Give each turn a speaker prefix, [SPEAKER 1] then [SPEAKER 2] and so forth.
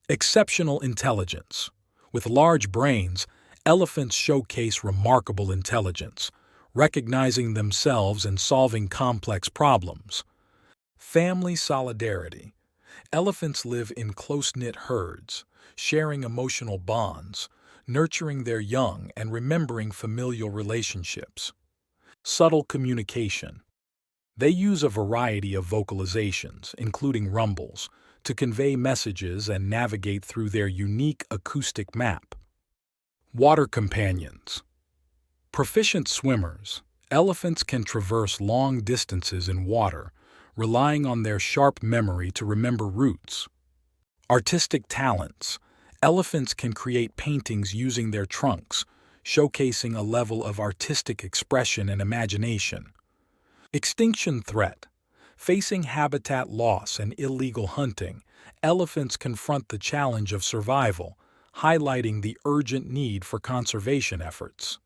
[SPEAKER 1] Exceptional intelligence. With large brains, elephants showcase remarkable intelligence, recognizing themselves and solving complex problems. Family solidarity. Elephants live in close-knit herds, sharing emotional bonds, nurturing their young and remembering familial relationships. Subtle communication. They use a variety of vocalizations, including rumbles, to convey messages and navigate through their unique acoustic map. Water companions. Proficient swimmers, elephants can traverse long distances in water, relying on their sharp memory to remember routes. Artistic talents. Elephants can create paintings using their trunks, showcasing a level of artistic expression and imagination. Extinction threat. Facing habitat loss and illegal hunting, elephants confront the challenge of survival, highlighting the urgent need for conservation efforts.